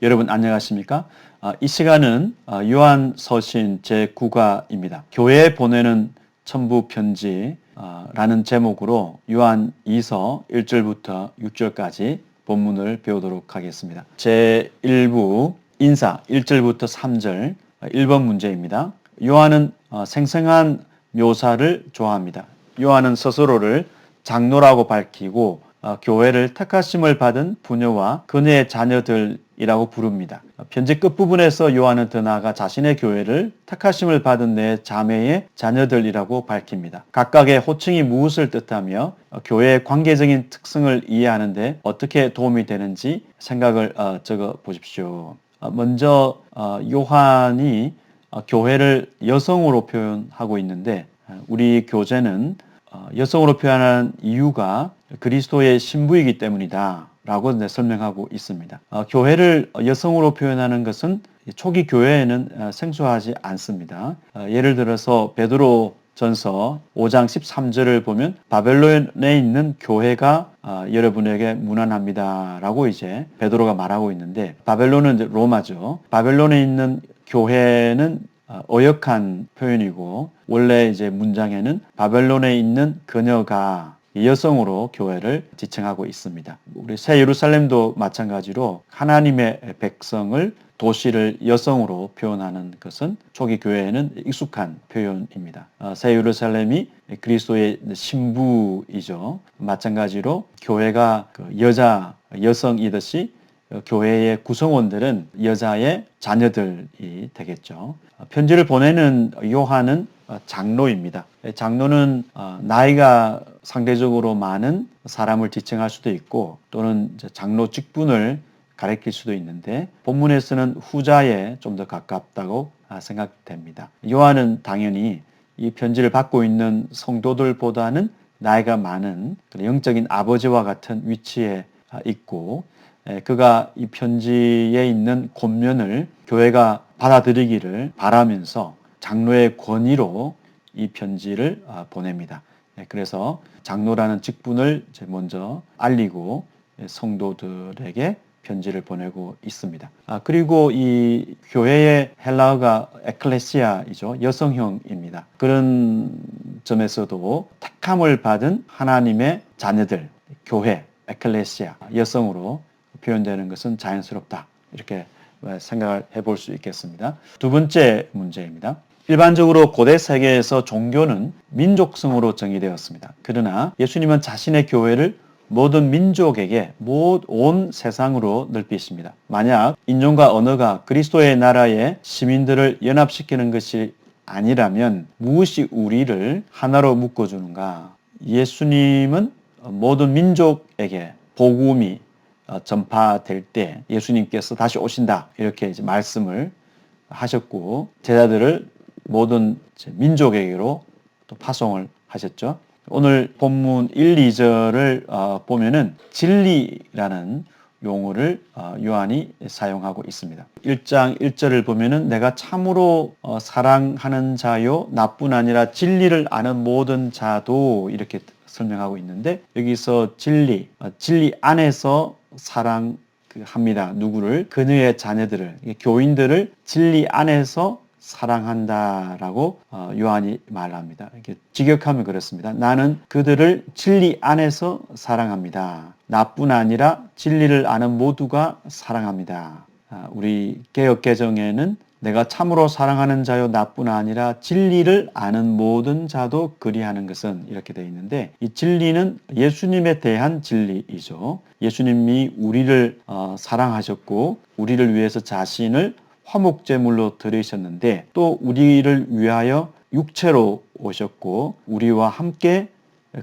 여러분 안녕하십니까? 이 시간은 요한서신 제9가입니다. 교회에 보내는 첨부 편지라는 제목으로 요한 2서 1절부터 6절까지 본문을 배우도록 하겠습니다. 제1부 인사 1절부터 3절 1번 문제입니다. 요한은 생생한 묘사를 좋아합니다. 요한은 스스로를 장로라고 밝히고 교회를 택하심을 받은 부녀와 그녀의 자녀들이라고 부릅니다. 편지 끝부분에서 요한은 더 나아가 자신의 교회를 택하심을 받은 내 자매의 자녀들이라고 밝힙니다. 각각의 호칭이 무엇을 뜻하며 교회의 관계적인 특성을 이해하는 데 어떻게 도움이 되는지 생각을 적어 보십시오. 먼저 요한이 교회를 여성으로 표현하고 있는데 우리 교재는 여성으로 표현한 이유가 그리스도의 신부이기 때문이다 라고 설명하고 있습니다. 교회를 여성으로 표현하는 것은 초기 교회에는 생소하지 않습니다. 예를 들어서 베드로 전서 5장 13절을 보면 바벨론에 있는 교회가 여러분에게 문안합니다 라고 이제 베드로가 말하고 있는데, 바벨론은 이제 로마죠. 바벨론에 있는 교회는 어역한 표현이고, 원래 이제 문장에는 바벨론에 있는 그녀가 여성으로 교회를 지칭하고 있습니다. 우리 새 예루살렘도 마찬가지로 하나님의 백성을, 도시를 여성으로 표현하는 것은 초기 교회에는 익숙한 표현입니다. 새 예루살렘이 그리스도의 신부이죠. 마찬가지로 교회가 여성이듯이 교회의 구성원들은 여자의 자녀들이 되겠죠. 편지를 보내는 요한은 장로입니다. 장로는 나이가 상대적으로 많은 사람을 지칭할 수도 있고, 또는 장로 직분을 가리킬 수도 있는데, 본문에서는 후자에 좀 더 가깝다고 생각됩니다. 요한은 당연히 이 편지를 받고 있는 성도들보다는 나이가 많은 영적인 아버지와 같은 위치에 있고, 그가 이 편지에 있는 권면을 교회가 받아들이기를 바라면서 장로의 권위로 이 편지를 보냅니다. 그래서 장로라는 직분을 먼저 알리고 성도들에게 편지를 보내고 있습니다. 그리고 이 교회의 헬라어가 에클레시아이죠. 여성형입니다. 그런 점에서도 택함을 받은 하나님의 자녀들, 교회, 에클레시아, 여성으로 표현되는 것은 자연스럽다, 이렇게 생각을 해볼 수 있겠습니다. 두 번째 문제입니다. 일반적으로 고대 세계에서 종교는 민족성으로 정의되었습니다. 그러나 예수님은 자신의 교회를 모든 민족에게 온 세상으로 넓히십니다. 만약 인종과 언어가 그리스도의 나라의 시민들을 연합시키는 것이 아니라면 무엇이 우리를 하나로 묶어주는가? 예수님은 모든 민족에게 복음이 전파될 때 예수님께서 다시 오신다, 이렇게 이제 말씀을 하셨고, 제자들을 모든 민족에게로 또 파송을 하셨죠. 오늘 본문 1, 2절을 보면은 진리라는 용어를 요한이 사용하고 있습니다. 1장 1절을 보면은 내가 참으로 사랑하는 자요 나뿐 아니라 진리를 아는 모든 자도, 이렇게 설명하고 있는데, 여기서 진리 안에서 사랑합니다. 누구를? 그녀의 자녀들을, 교인들을 진리 안에서 사랑한다라고 요한이 말합니다. 이렇게 직역하면 그렇습니다. 나는 그들을 진리 안에서 사랑합니다. 나뿐 아니라 진리를 아는 모두가 사랑합니다. 우리 개역 개정에는 내가 참으로 사랑하는 자요 나뿐 아니라 진리를 아는 모든 자도 그리하는 것은, 이렇게 되어 있는데, 이 진리는 예수님에 대한 진리이죠. 예수님이 우리를 사랑하셨고 우리를 위해서 자신을 화목제물로 드리셨는데, 또 우리를 위하여 육체로 오셨고 우리와 함께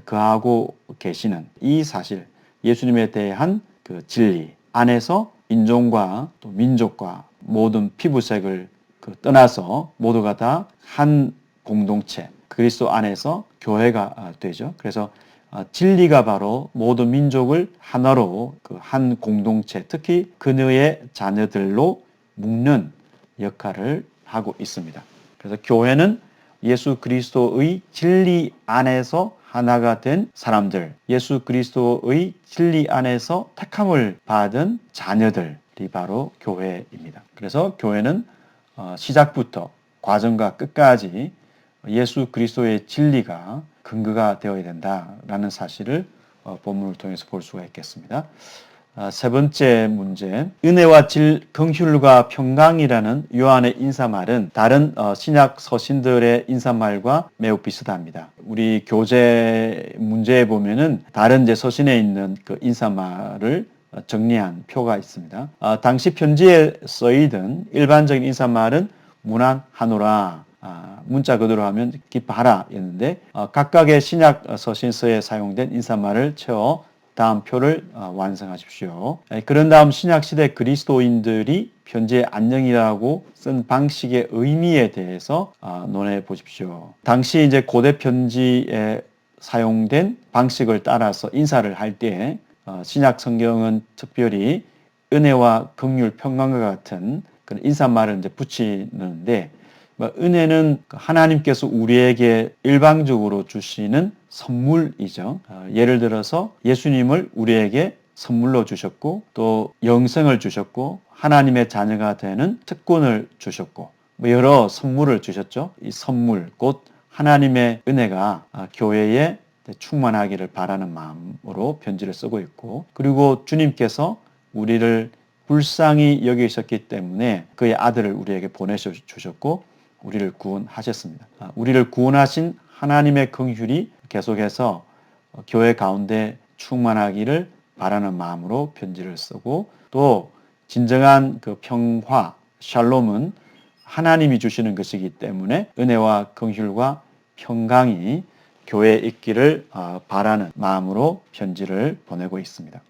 거하고 계시는 이 사실, 예수님에 대한 그 진리 안에서 인종과 또 민족과 모든 피부색을 떠나서 모두가 다 한 공동체, 그리스도 안에서 교회가 되죠. 그래서 진리가 바로 모든 민족을 하나로 한 공동체, 특히 그녀의 자녀들로 묶는 역할을 하고 있습니다. 그래서 교회는 예수 그리스도의 진리 안에서 하나가 된 사람들, 예수 그리스도의 진리 안에서 택함을 받은 자녀들, 바로 교회입니다. 그래서 교회는 시작부터 과정과 끝까지 예수 그리스도의 진리가 근거가 되어야 된다라는 사실을 본문을 통해서 볼 수가 있겠습니다. 세 번째 문제, 은혜와 긍휼과 평강이라는 요한의 인사말은 다른 신약 서신들의 인사말과 매우 비슷합니다. 우리 교재 문제에 보면은 다른 이제 서신에 있는 그 인사말을 정리한 표가 있습니다. 당시 편지에 쓰이던 일반적인 인사말은 무난하노라, 문자 그대로 하면 기뻐하라였는데 각각의 신약 서신서에 사용된 인사말을 채워 다음 표를 완성하십시오. 그런 다음 신약시대 그리스도인들이 편지에 안녕이라고 쓴 방식의 의미에 대해서 논해 보십시오. 당시 이제 고대 편지에 사용된 방식을 따라서 인사를 할 때 신약 성경은 특별히 은혜와 긍휼, 평강과 같은 그런 인사말을 이제 붙이는데 은혜는 하나님께서 우리에게 일방적으로 주시는 선물이죠. 예를 들어서 예수님을 우리에게 선물로 주셨고 또 영생을 주셨고 하나님의 자녀가 되는 특권을 주셨고 여러 선물을 주셨죠. 이 선물 곧 하나님의 은혜가 교회에 충만하기를 바라는 마음으로 편지를 쓰고 있고 그리고 주님께서 우리를 불쌍히 여기셨기 때문에 그의 아들을 우리에게 보내주셨고 우리를 구원하셨습니다. 우리를 구원하신 하나님의 긍휼이 계속해서 교회 가운데 충만하기를 바라는 마음으로 편지를 쓰고 또 진정한 그 평화, 샬롬은 하나님이 주시는 것이기 때문에 은혜와 긍휼과 평강이 교회에 있기를 바라는 마음으로 편지를 보내고 있습니다.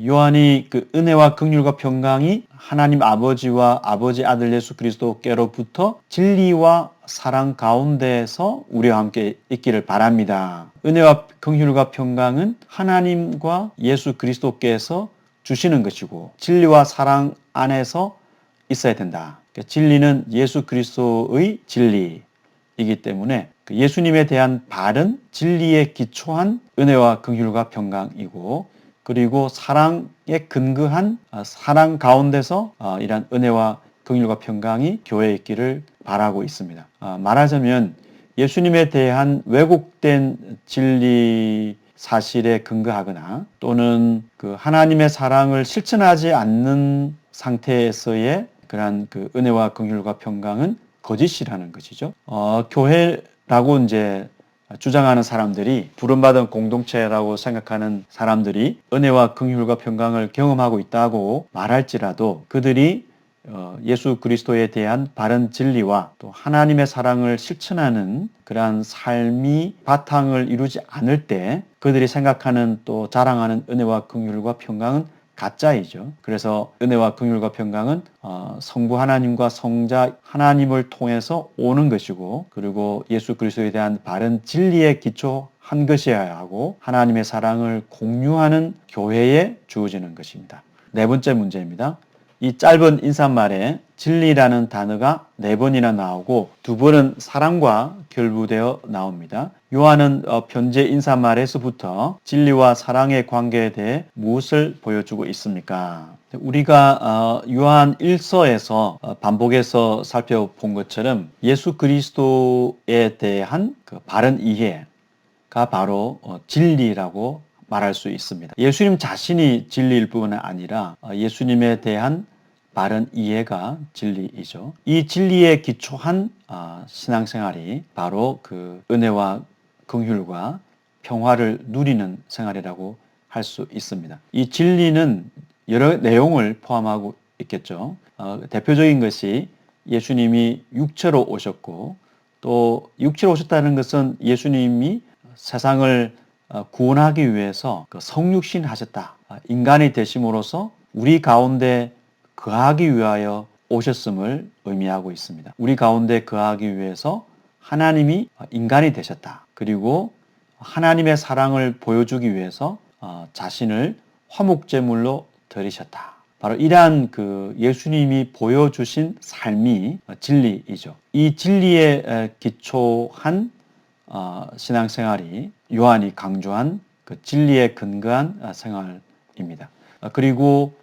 요한이 그 은혜와 긍휼과 평강이 하나님 아버지와 아버지 아들 예수 그리스도께로부터 진리와 사랑 가운데에서 우리와 함께 있기를 바랍니다. 은혜와 긍휼과 평강은 하나님과 예수 그리스도께서 주시는 것이고 진리와 사랑 안에서 있어야 된다. 그러니까 진리는 예수 그리스도의 진리이기 때문에 예수님에 대한 바른 진리에 기초한 은혜와 긍휼과 평강이고 그리고 사랑에 근거한 사랑 가운데서 이러한 은혜와 긍휼과 평강이 교회에 있기를 바라고 있습니다. 말하자면 예수님에 대한 왜곡된 진리 사실에 근거하거나 또는 그 하나님의 사랑을 실천하지 않는 상태에서의 그러한 그 은혜와 긍휼과 평강은 거짓이라는 것이죠. 교회라고 이제 주장하는 사람들이 부름받은 공동체라고 생각하는 사람들이 은혜와 긍휼과 평강을 경험하고 있다고 말할지라도 그들이 예수 그리스도에 대한 바른 진리와 또 하나님의 사랑을 실천하는 그러한 삶이 바탕을 이루지 않을 때 그들이 생각하는 또 자랑하는 은혜와 긍휼과 평강은 가짜이죠. 그래서 은혜와 긍휼과 평강은 성부 하나님과 성자 하나님을 통해서 오는 것이고 그리고 예수 그리스도에 대한 바른 진리에 기초한 것이어야 하고 하나님의 사랑을 공유하는 교회에 주어지는 것입니다. 네 번째 문제입니다. 이 짧은 인사말에 진리라는 단어가 4번이나 나오고 2번은 사랑과 결부되어 나옵니다. 요한은 편지 인사말에서부터 진리와 사랑의 관계에 대해 무엇을 보여주고 있습니까? 우리가 요한 1서에서 반복해서 살펴본 것처럼 예수 그리스도에 대한 그 바른 이해가 바로 진리라고 말할 수 있습니다. 예수님 자신이 진리일 뿐만 아니라 예수님에 대한 바른 이해가 진리이죠. 이 진리에 기초한 신앙생활이 바로 그 은혜와 긍휼과 평화를 누리는 생활이라고 할 수 있습니다. 이 진리는 여러 내용을 포함하고 있겠죠. 대표적인 것이 예수님이 육체로 오셨고 또 육체로 오셨다는 것은 예수님이 세상을 구원하기 위해서 성육신 하셨다. 인간이 되심으로써 우리 가운데 거하기 위하여 오셨음을 의미하고 있습니다. 우리 가운데 거하기 위해서 하나님이 인간이 되셨다. 그리고 하나님의 사랑을 보여주기 위해서 자신을 화목제물로 드리셨다. 바로 이러한 그 예수님이 보여주신 삶이 진리이죠. 이 진리에 기초한 신앙생활이 요한이 강조한 그 진리에 근거한 생활입니다. 그리고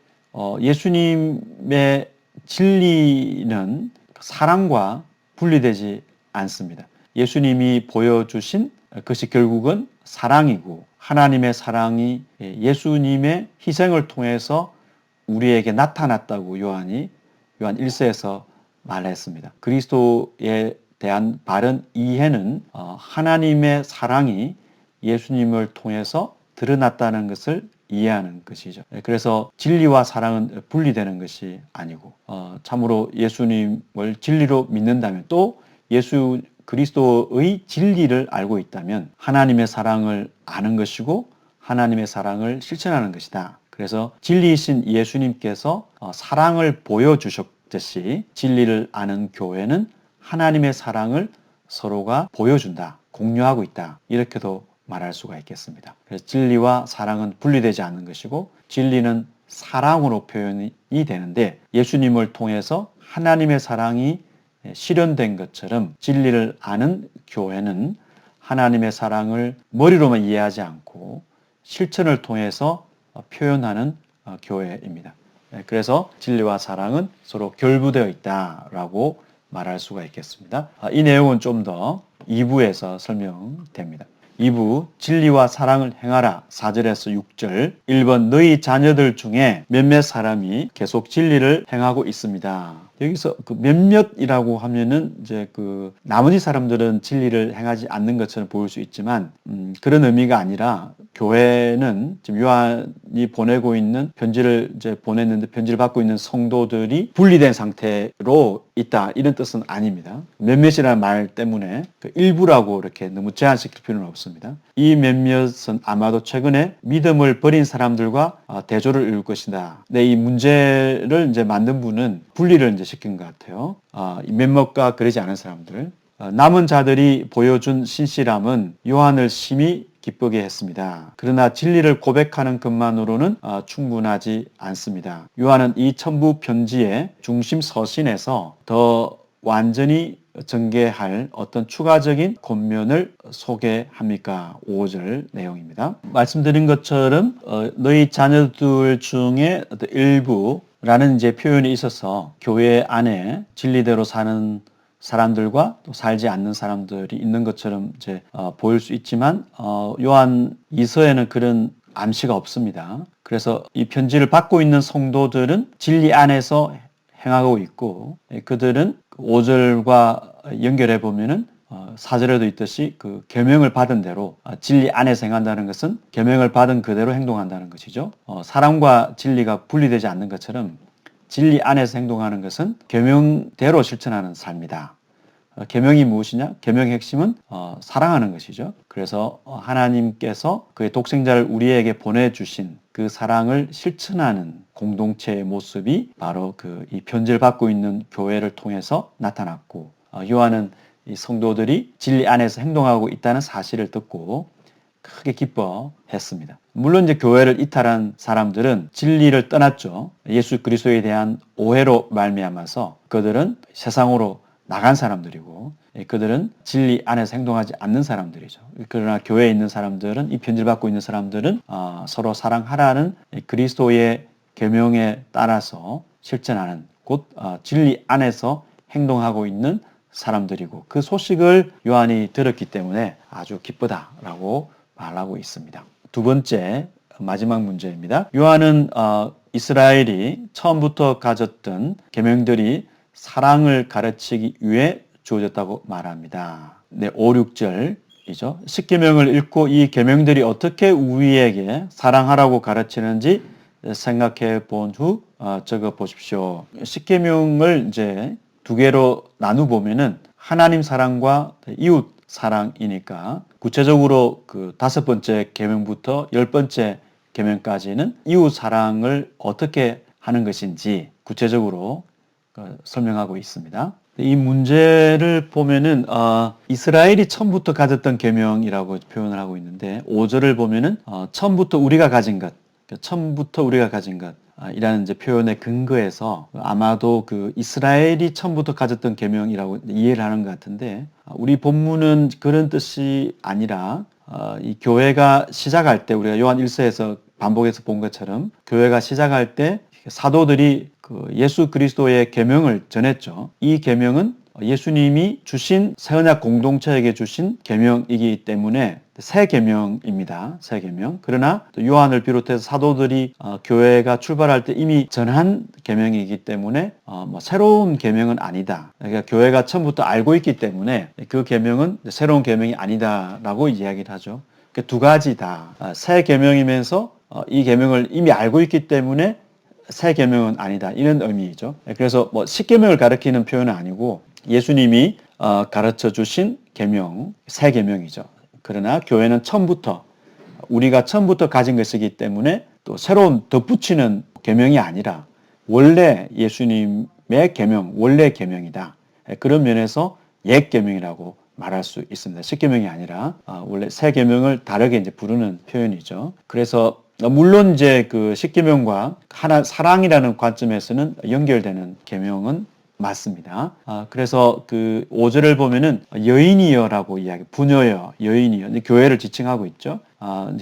예수님의 진리는 사랑과 분리되지 않습니다. 예수님이 보여주신 그것이 결국은 사랑이고 하나님의 사랑이 예수님의 희생을 통해서 우리에게 나타났다고 요한 1서에서 말했습니다. 그리스도에 대한 바른 이해는 하나님의 사랑이 예수님을 통해서 드러났다는 것을 이해하는 것이죠. 그래서 진리와 사랑은 분리되는 것이 아니고 참으로 예수님을 진리로 믿는다면 또 예수 그리스도의 진리를 알고 있다면 하나님의 사랑을 아는 것이고 하나님의 사랑을 실천하는 것이다. 그래서 진리이신 예수님께서 사랑을 보여주셨듯이 진리를 아는 교회는 하나님의 사랑을 서로가 보여준다, 공유하고 있다. 이렇게도 말할 수가 있겠습니다. 그래서 진리와 사랑은 분리되지 않는 것이고 진리는 사랑으로 표현이 되는데 예수님을 통해서 하나님의 사랑이 실현된 것처럼 진리를 아는 교회는 하나님의 사랑을 머리로만 이해하지 않고 실천을 통해서 표현하는 교회입니다. 그래서 진리와 사랑은 서로 결부되어 있다라고 말할 수가 있겠습니다. 이 내용은 좀 더 2부에서 설명됩니다. 2부 진리와 사랑을 행하라 4절에서 6절 1번 너희 자녀들 중에 몇몇 사람이 계속 진리를 행하고 있습니다. 여기서 그 몇몇이라고 하면은 이제 그 나머지 사람들은 진리를 행하지 않는 것처럼 보일 수 있지만 그런 의미가 아니라 교회는 지금 요한이 보내고 있는 편지를 이제 보냈는데 편지를 받고 있는 성도들이 분리된 상태로 있다 이런 뜻은 아닙니다. 몇몇이라는 말 때문에 그 일부라고 이렇게 너무 제한시킬 필요는 없습니다. 이 몇몇은 아마도 최근에 믿음을 버린 사람들과 대조를 이룰 것이다. 네, 이 문제를 이제 만든 분은 분리를 이제 시킨 것 같아요. 이 몇몇과 그러지 않은 사람들. 남은 자들이 보여준 신실함은 요한을 심히 기쁘게 했습니다. 그러나 진리를 고백하는 것만으로는 충분하지 않습니다. 요한은 이 첨부 편지의 중심 서신에서 더 완전히 전개할 어떤 추가적인 권면을 소개합니까? 5절 내용입니다. 말씀드린 것처럼 너희 자녀들 중에 일부라는 이제 표현이 있어서 교회 안에 진리대로 사는 사람들과 또 살지 않는 사람들이 있는 것처럼 이제 보일 수 있지만 요한 2서에는 그런 암시가 없습니다. 그래서 이 편지를 받고 있는 성도들은 진리 안에서 행하고 있고 그들은 5절과 연결해 보면은 4절에도 있듯이 그 계명을 받은 대로 진리 안에서 행한다는 것은 계명을 받은 그대로 행동한다는 것이죠. 사랑과 진리가 분리되지 않는 것처럼 진리 안에서 행동하는 것은 계명대로 실천하는 삶이다. 계명이 무엇이냐? 계명의 핵심은 사랑하는 것이죠. 그래서 하나님께서 그의 독생자를 우리에게 보내주신 그 사랑을 실천하는 공동체의 모습이 바로 이 편지를 받고 있는 교회를 통해서 나타났고 요한은 이 성도들이 진리 안에서 행동하고 있다는 사실을 듣고 크게 기뻐했습니다. 물론 이제 교회를 이탈한 사람들은 진리를 떠났죠. 예수 그리스도에 대한 오해로 말미암아서 그들은 세상으로 나간 사람들이고 그들은 진리 안에서 행동하지 않는 사람들이죠. 그러나 교회에 있는 사람들은 이 편지를 받고 있는 사람들은 서로 사랑하라는 그리스도의 계명에 따라서 실천하는 곧 진리 안에서 행동하고 있는 사람들이고 그 소식을 요한이 들었기 때문에 아주 기쁘다라고 말하고 있습니다. 두 번째 마지막 문제입니다. 요한은 이스라엘이 처음부터 가졌던 계명들이 사랑을 가르치기 위해 주어졌다고 말합니다. 네, 5, 6절이죠. 10계명을 읽고 이 계명들이 어떻게 우리에게 사랑하라고 가르치는지 생각해 본 후 적어 보십시오. 10계명을 이제 두 개로 나누 보면은 하나님 사랑과 이웃 사랑이니까 구체적으로 그 5번째 계명부터 10번째 계명까지는 이웃 사랑을 어떻게 하는 것인지 구체적으로 설명하고 있습니다. 이 문제를 보면은 이스라엘이 처음부터 가졌던 계명이라고 표현을 하고 있는데 5절을 보면은 처음부터 우리가 가진 것, 처음부터 우리가 가진 것 이라는 이제 표현의 근거에서 아마도 그 이스라엘이 처음부터 가졌던 계명이라고 이해를 하는 것 같은데 우리 본문은 그런 뜻이 아니라 이 교회가 시작할 때 우리가 요한 1서에서 반복해서 본 것처럼 교회가 시작할 때 사도들이 그 예수 그리스도의 계명을 전했죠. 이 계명은 예수님이 주신 새 언약 공동체에게 주신 계명이기 때문에 새 계명입니다. 새 계명. 그러나 요한을 비롯해서 사도들이 교회가 출발할 때 이미 전한 계명이기 때문에 뭐 새로운 계명은 아니다. 그러니까 교회가 처음부터 알고 있기 때문에 그 계명은 새로운 계명이 아니다라고 이야기를 하죠. 두 가지다. 새 계명이면서 이 계명을 이미 알고 있기 때문에 새 계명은 아니다. 이런 의미죠. 그래서 뭐 십계명을 가리키는 표현은 아니고 예수님이 가르쳐 주신 계명, 새 계명이죠. 그러나 교회는 처음부터 우리가 처음부터 가진 것이기 때문에 또 새로운 덧붙이는 계명이 아니라 원래 예수님의 계명, 원래 계명이다. 그런 면에서 옛 계명이라고 말할 수 있습니다. 십계명이 아니라 원래 새 계명을 다르게 이제 부르는 표현이죠. 그래서 물론 이제 그 십계명과 하나 사랑이라는 관점에서는 연결되는 계명은 맞습니다. 그래서 그 5절을 보면은 여인이여라고 이야기, 부녀여, 여인이여, 교회를 지칭하고 있죠.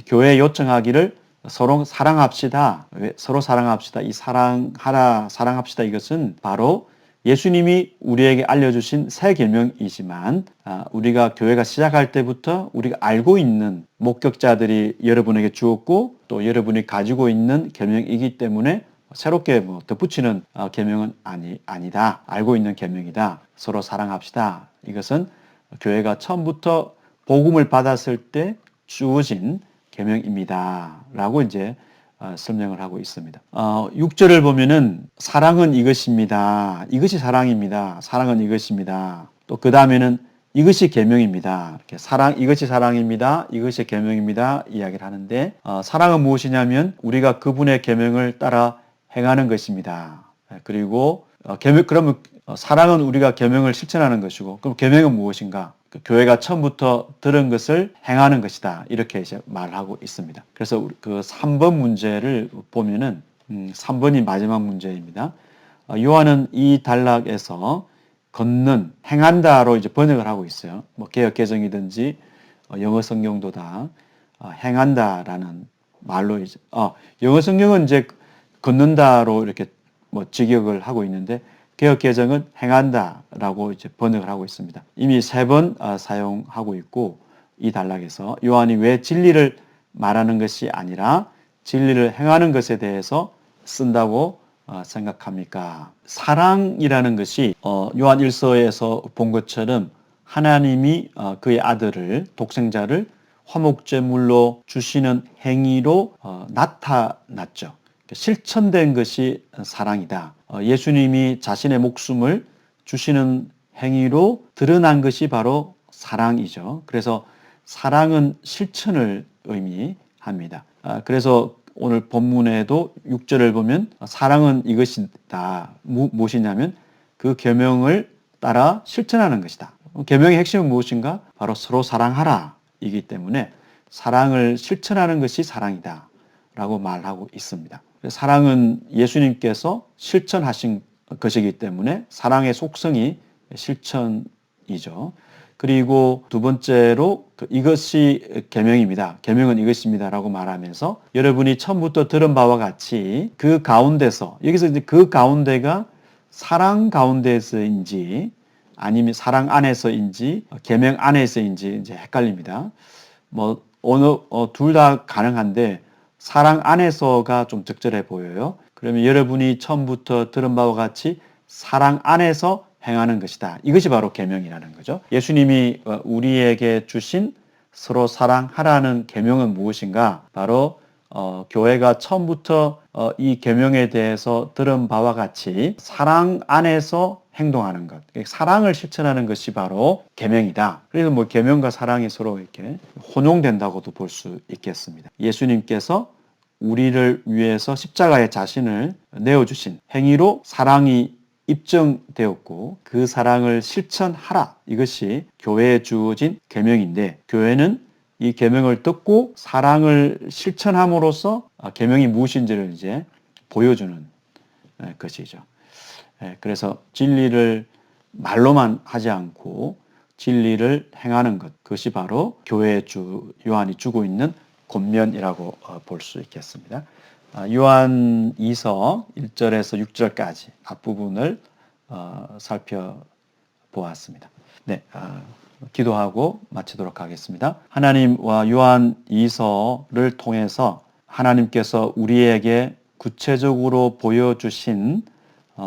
교회에 요청하기를 서로 사랑합시다. 왜 서로 사랑합시다. 이 사랑합시다. 이것은 바로 예수님이 우리에게 알려주신 새 계명이지만 우리가 교회가 시작할 때부터 우리가 알고 있는 목격자들이 여러분에게 주었고 또 여러분이 가지고 있는 계명이기 때문에 새롭게 뭐 덧붙이는 계명은 아니다. 알고 있는 계명이다. 서로 사랑합시다. 이것은 교회가 처음부터 복음을 받았을 때 주어진 계명입니다. 라고 이제 설명을 하고 있습니다. 6절을 보면은 사랑은 이것입니다. 이것이 사랑입니다. 사랑은 이것입니다. 또 그 다음에는 이것이 계명입니다. 이렇게 이것이 사랑입니다. 이것이 계명입니다. 이야기를 하는데 사랑은 무엇이냐면 우리가 그분의 계명을 따라 행하는 것입니다. 그리고 그러면 사랑은 우리가 계명을 실천하는 것이고 그럼 계명은 무엇인가? 교회가 처음부터 들은 것을 행하는 것이다. 이렇게 이제 말하고 있습니다. 그래서 그 3번 문제를 보면은 3번이 마지막 문제입니다. 요한은 이 단락에서 걷는, 행한다로 이제 번역을 하고 있어요. 뭐 개역 개정이든지 영어 성경도 다 행한다라는 말로 이제 영어 성경은 이제 걷는다로 이렇게 뭐 직역을 하고 있는데 개역 개정은 행한다라고 이제 번역을 하고 있습니다. 이미 3번 사용하고 있고 이 단락에서 요한이 왜 진리를 말하는 것이 아니라 진리를 행하는 것에 대해서 쓴다고 생각합니까? 사랑이라는 것이 요한 1서에서 본 것처럼 하나님이 그의 아들을 독생자를 화목제물로 주시는 행위로 나타났죠. 실천된 것이 사랑이다. 예수님이 자신의 목숨을 주시는 행위로 드러난 것이 바로 사랑이죠. 그래서 사랑은 실천을 의미합니다. 그래서 오늘 본문에도 6절을 보면 사랑은 이것이다. 무엇이냐면 그 계명을 따라 실천하는 것이다. 계명의 핵심은 무엇인가? 바로 서로 사랑하라 이기 때문에 사랑을 실천하는 것이 사랑이다 라고 말하고 있습니다. 사랑은 예수님께서 실천하신 것이기 때문에 사랑의 속성이 실천이죠. 그리고 두 번째로 이것이 계명입니다. 계명은 이것입니다라고 말하면서 여러분이 처음부터 들은 바와 같이 그 가운데서 여기서 이제 그 가운데가 사랑 가운데서인지 아니면 사랑 안에서인지 계명 안에서인지 이제 헷갈립니다. 뭐 어느 둘 다 가능한데 사랑 안에서가 좀 적절해 보여요. 그러면 여러분이 처음부터 들은 바와 같이 사랑 안에서 행하는 것이다. 이것이 바로 계명이라는 거죠. 예수님이 우리에게 주신 서로 사랑하라는 계명은 무엇인가? 바로 교회가 처음부터 이 계명에 대해서 들은 바와 같이 사랑 안에서 행동하는 것, 사랑을 실천하는 것이 바로 계명이다. 그래서 뭐 계명과 사랑이 서로 이렇게 혼용된다고도 볼 수 있겠습니다. 예수님께서 우리를 위해서 십자가에 자신을 내어주신 행위로 사랑이 입증되었고 그 사랑을 실천하라. 이것이 교회에 주어진 계명인데 교회는 이 계명을 듣고 사랑을 실천함으로써 계명이 무엇인지를 이제 보여주는 것이죠. 그래서 진리를 말로만 하지 않고 진리를 행하는 것, 그것이 바로 교회에 요한이 주고 있는 권면이라고 볼 수 있겠습니다. 요한 2서 1절에서 6절까지 앞부분을 살펴보았습니다. 네, 기도하고 마치도록 하겠습니다. 하나님과 요한 2서를 통해서 하나님께서 우리에게 구체적으로 보여주신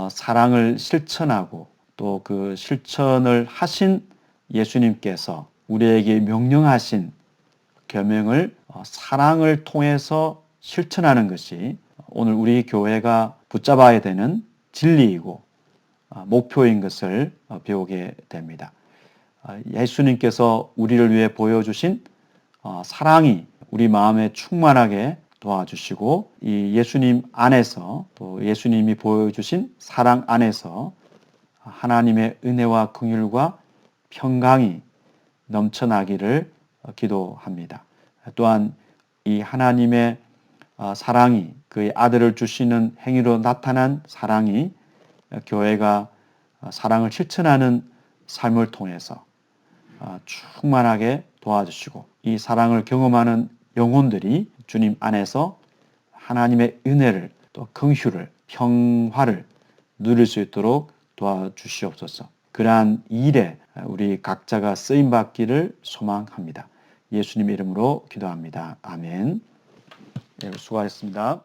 사랑을 실천하고 또 그 실천을 하신 예수님께서 우리에게 명령하신 계명을 사랑을 통해서 실천하는 것이 오늘 우리 교회가 붙잡아야 되는 진리이고 목표인 것을 배우게 됩니다. 예수님께서 우리를 위해 보여주신 사랑이 우리 마음에 충만하게 도와주시고 이 예수님 안에서 또 예수님이 보여주신 사랑 안에서 하나님의 은혜와 긍휼과 평강이 넘쳐나기를 기도합니다. 또한 이 하나님의 사랑이 그의 아들을 주시는 행위로 나타난 사랑이 교회가 사랑을 실천하는 삶을 통해서 충만하게 도와주시고 이 사랑을 경험하는 영혼들이 주님 안에서 하나님의 은혜를 또 긍휼을 평화를 누릴 수 있도록 도와주시옵소서. 그러한 일에 우리 각자가 쓰임 받기를 소망합니다. 예수님의 이름으로 기도합니다. 아멘. 네, 수고하셨습니다.